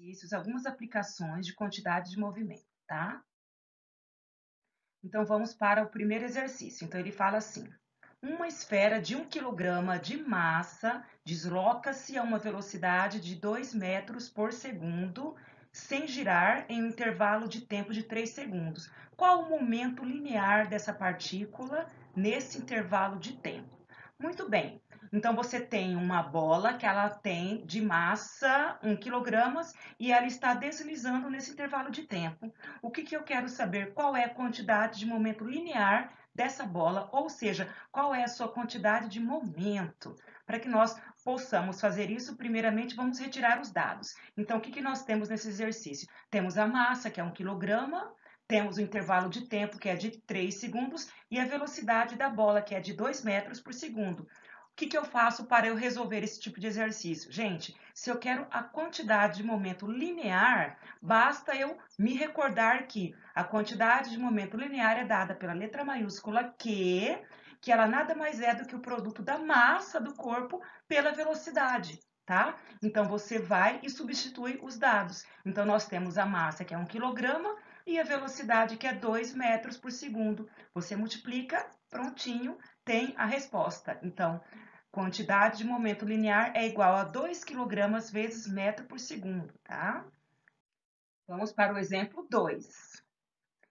exercícios, algumas aplicações de quantidade de movimento, tá? Então, vamos para o primeiro exercício. Então, ele fala assim: uma esfera de 1 kg de massa desloca-se a uma velocidade de 2 metros por segundo, sem girar em um intervalo de tempo de 3 segundos. Qual o momento linear dessa partícula nesse intervalo de tempo? Muito bem. Então, você tem uma bola que ela tem de massa 1 kg e ela está deslizando nesse intervalo de tempo. O que eu quero saber? Qual é a quantidade de momento linear dessa bola, ou seja, qual é a sua quantidade de momento. Para que nós possamos fazer isso, primeiramente vamos retirar os dados. Então, o que nós temos nesse exercício? Temos a massa, que é 1 kg, temos o intervalo de tempo, que é de 3 segundos, e a velocidade da bola, que é de 2 metros por segundo. O que eu faço para eu resolver esse tipo de exercício? Gente, se eu quero a quantidade de momento linear, basta eu me recordar que a quantidade de momento linear é dada pela letra maiúscula Q, que ela nada mais é do que o produto da massa do corpo pela velocidade, tá? Então, você vai e substitui os dados. Então, nós temos a massa, que é 1 kg, e a velocidade, que é 2 metros por segundo. Você multiplica, prontinho, tem a resposta. Então, quantidade de momento linear é igual a 2 kg vezes metro por segundo, tá? Vamos para o exemplo 2.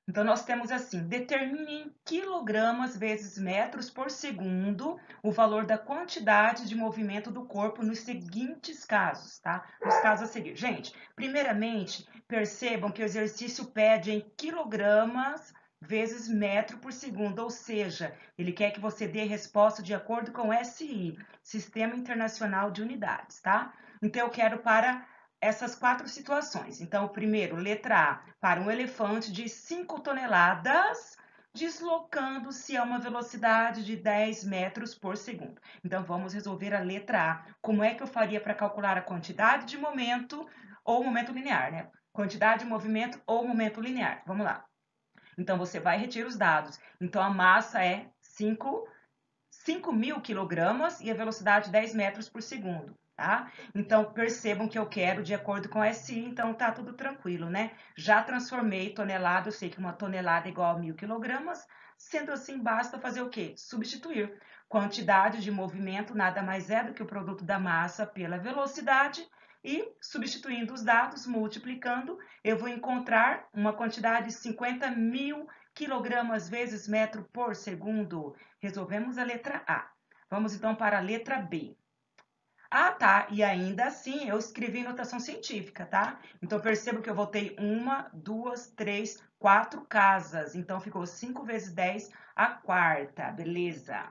Então, nós temos assim: determine em quilogramas vezes metros por segundo o valor da quantidade de movimento do corpo nos seguintes casos, tá? Nos casos a seguir. Gente, primeiramente, percebam que o exercício pede em quilogramas vezes metro por segundo, ou seja, ele quer que você dê resposta de acordo com o SI, Sistema Internacional de Unidades, tá? Então, eu quero para essas 4 situações. Então, primeiro, letra A, para um elefante de 5 toneladas, deslocando-se a uma velocidade de 10 metros por segundo. Então, vamos resolver a letra A. Como é que eu faria para calcular a quantidade de momento ou momento linear, né? Quantidade de movimento ou momento linear. Vamos lá. Então, você vai retirar os dados. Então, a massa é 5.000 quilogramas e a velocidade 10 metros por segundo, tá? Então, percebam que eu quero de acordo com a SI, então tá tudo tranquilo, né? Já transformei tonelada, eu sei que uma tonelada é igual a 1.000 quilogramas, sendo assim, basta fazer o quê? Substituir. Quantidade de movimento nada mais é do que o produto da massa pela velocidade, e substituindo os dados, multiplicando, eu vou encontrar uma quantidade de 50.000 quilogramas vezes metro por segundo. Resolvemos a letra A. Vamos então para a letra B. Ah, tá. E ainda assim eu escrevi em notação científica, tá? Então percebo que eu voltei 1, 2, 3, 4 casas. Então ficou 5 vezes 10 a quarta. Beleza.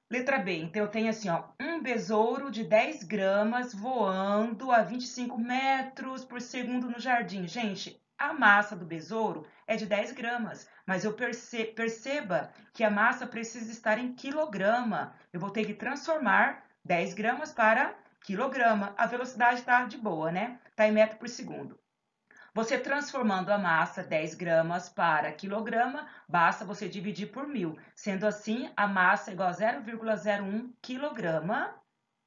Letra B. Então eu tenho assim, ó, um besouro de 10 gramas voando a 25 metros por segundo no jardim. Gente, a massa do besouro é de 10 gramas, mas eu perceba que a massa precisa estar em quilograma. Eu vou ter que transformar 10 gramas para quilograma. A velocidade está de boa, né? Está em metro por segundo. Você transformando a massa 10 gramas para quilograma, basta você dividir por 1.000. Sendo assim, a massa é igual a 0,01 quilograma,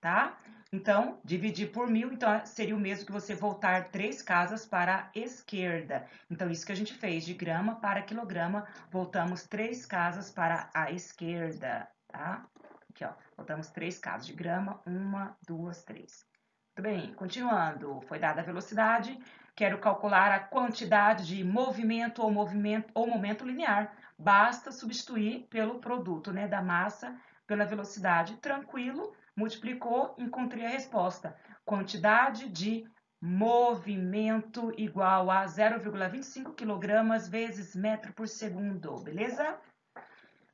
tá? Então, dividir por 1.000, então seria o mesmo que você voltar 3 casas para a esquerda. Então, isso que a gente fez, de grama para quilograma, voltamos 3 casas para a esquerda, tá? Aqui, ó, voltamos 3 casas de grama, 1, 2, 3. Muito bem, continuando. Foi dada a velocidade, quero calcular a quantidade de movimento ou momento linear. Basta substituir pelo produto, né, da massa pela velocidade. Tranquilo, multiplicou, encontrei a resposta. Quantidade de movimento igual a 0,25 kg vezes metro por segundo, beleza?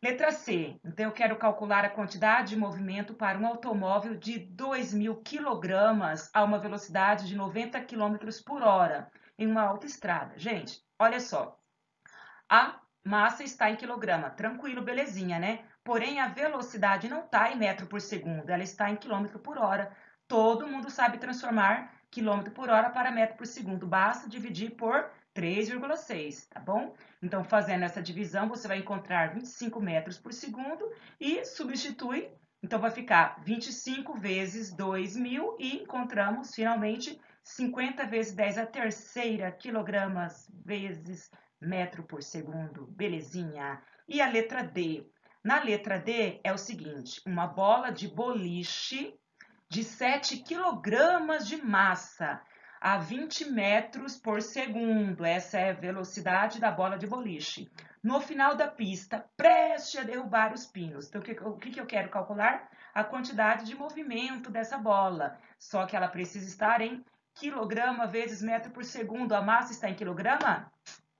Letra C. Então, eu quero calcular a quantidade de movimento para um automóvel de 2.000 quilogramas a uma velocidade de 90 quilômetros por hora em uma autoestrada. Gente, olha só. A massa está em quilograma. Tranquilo, belezinha, né? Porém, a velocidade não está em metro por segundo, ela está em quilômetro por hora. Todo mundo sabe transformar quilômetro por hora para metro por segundo. Basta dividir por 3,6, tá bom? Então, fazendo essa divisão, você vai encontrar 25 metros por segundo e substitui. Então, vai ficar 25 vezes 2.000 e encontramos, finalmente, 50 vezes 10 a terceira, quilogramas vezes metro por segundo. Belezinha. E a letra D? Na letra D é o seguinte, uma bola de boliche de 7 quilogramas de massa a 20 metros por segundo. Essa é a velocidade da bola de boliche. No final da pista, preste a derrubar os pinos. Então, o que eu quero calcular? A quantidade de movimento dessa bola. Só que ela precisa estar em quilograma vezes metro por segundo. A massa está em quilograma?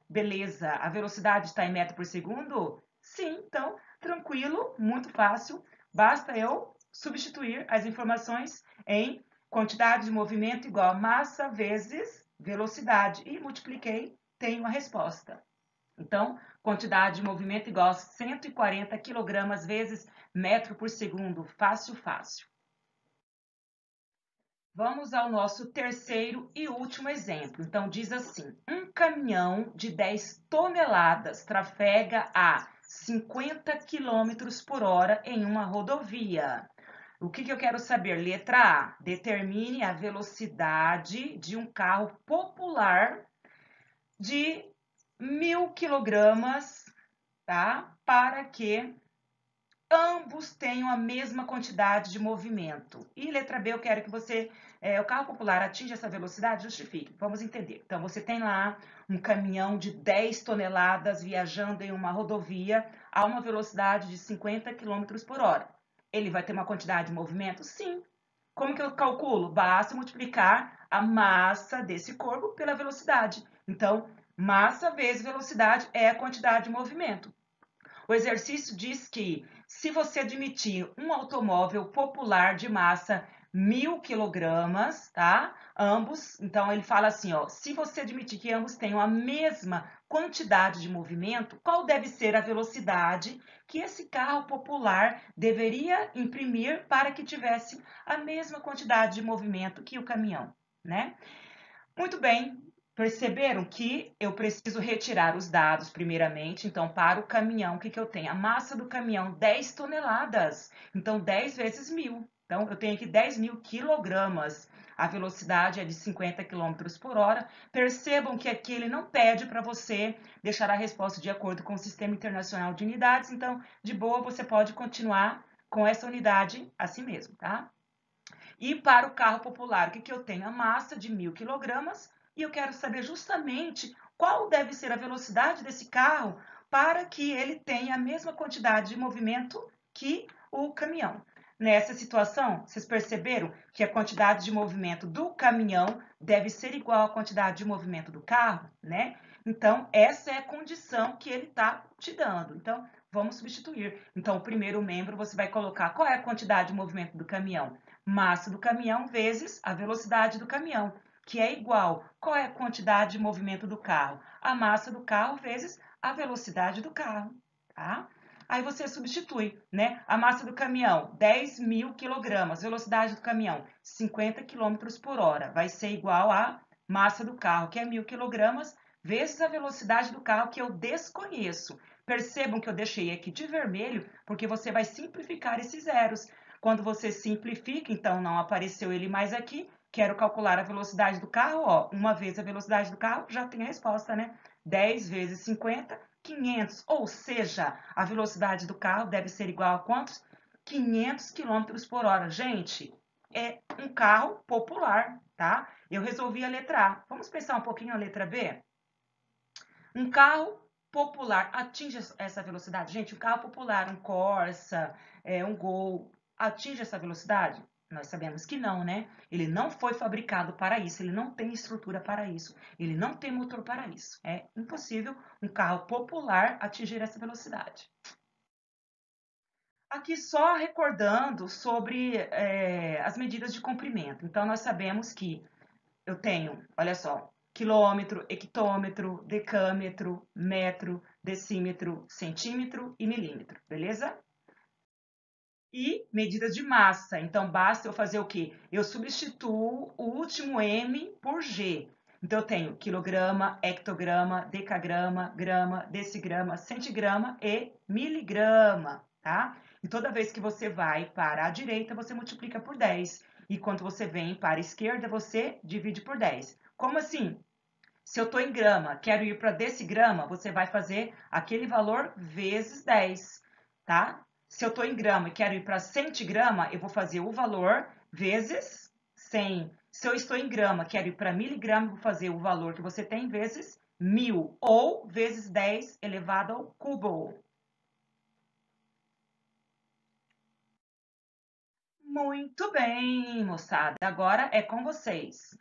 Beleza. A velocidade está em metro por segundo? Sim, então, tranquilo, muito fácil. Basta eu substituir as informações em quantidade de movimento igual a massa vezes velocidade. E multipliquei, tenho a resposta. Então, quantidade de movimento igual a 140 quilogramas vezes metro por segundo. Fácil, fácil. Vamos ao nosso terceiro e último exemplo. Então, diz assim, um caminhão de 10 toneladas trafega a 50 km por hora em uma rodovia. O que eu quero saber? Letra A, determine a velocidade de um carro popular de 1.000 quilogramas, tá? Para que ambos tenham a mesma quantidade de movimento. E letra B, eu quero que você, o carro popular atinja essa velocidade, justifique. Vamos entender. Então, você tem lá um caminhão de 10 toneladas viajando em uma rodovia a uma velocidade de 50 km por hora. Ele vai ter uma quantidade de movimento? Sim. Como que eu calculo? Basta multiplicar a massa desse corpo pela velocidade. Então, massa vezes velocidade é a quantidade de movimento. O exercício diz que se você admitir um automóvel popular de massa 1.000 quilogramas, tá? Ambos, então ele fala assim, ó, se você admitir que ambos tenham a mesma quantidade de movimento, qual deve ser a velocidade que esse carro popular deveria imprimir para que tivesse a mesma quantidade de movimento que o caminhão, né? Muito bem, perceberam que eu preciso retirar os dados primeiramente. Então, para o caminhão, o que eu tenho? A massa do caminhão, 10 toneladas. Então, 10 vezes 1.000. Então, eu tenho aqui 10.000 quilogramas. A velocidade é de 50 km por hora. Percebam que aqui ele não pede para você deixar a resposta de acordo com o Sistema Internacional de Unidades. Então, de boa, você pode continuar com essa unidade assim mesmo, tá? E para o carro popular, o que eu tenho? A massa de 1.000 quilogramas e eu quero saber justamente qual deve ser a velocidade desse carro para que ele tenha a mesma quantidade de movimento que o caminhão. Nessa situação, vocês perceberam que a quantidade de movimento do caminhão deve ser igual à quantidade de movimento do carro, né? Então, essa é a condição que ele está te dando. Então, vamos substituir. Então, o primeiro membro, você vai colocar qual é a quantidade de movimento do caminhão? Massa do caminhão vezes a velocidade do caminhão, que é igual. Qual é a quantidade de movimento do carro? A massa do carro vezes a velocidade do carro, tá? Aí você substitui, né? A massa do caminhão, 10.000 quilogramas. Velocidade do caminhão, 50 quilômetros por hora. Vai ser igual à massa do carro, que é 1.000 quilogramas, vezes a velocidade do carro, que eu desconheço. Percebam que eu deixei aqui de vermelho, porque você vai simplificar esses zeros. Quando você simplifica, então não apareceu ele mais aqui, quero calcular a velocidade do carro, ó, uma vez a velocidade do carro, já tem a resposta, né? 10 vezes 50, 500, ou seja, a velocidade do carro deve ser igual a quantos? 500 km por hora. Gente, é um carro popular, tá? Eu resolvi a letra A. Vamos pensar um pouquinho a letra B? Um carro popular atinge essa velocidade? Gente, um carro popular, um Corsa, um Gol, atinge essa velocidade? Nós sabemos que não, né? Ele não foi fabricado para isso, ele não tem estrutura para isso, ele não tem motor para isso. É impossível um carro popular atingir essa velocidade. Aqui só recordando sobre as medidas de comprimento. Então, nós sabemos que eu tenho, olha só, quilômetro, hectômetro, decâmetro, metro, decímetro, centímetro e milímetro, beleza? E medidas de massa. Então, basta eu fazer o quê? Eu substituo o último M por G. Então, eu tenho quilograma, hectograma, decagrama, grama, decigrama, centigrama e miligrama, tá? E toda vez que você vai para a direita, você multiplica por 10. E quando você vem para a esquerda, você divide por 10. Como assim? Se eu estou em grama, quero ir para decigrama, você vai fazer aquele valor vezes 10, tá? Se eu estou em grama e quero ir para centigrama, eu vou fazer o valor vezes 100. Se eu estou em grama, quero ir para miligrama, eu vou fazer o valor que você tem vezes 1000 ou vezes 10 elevado ao cubo. Muito bem, moçada. Agora é com vocês.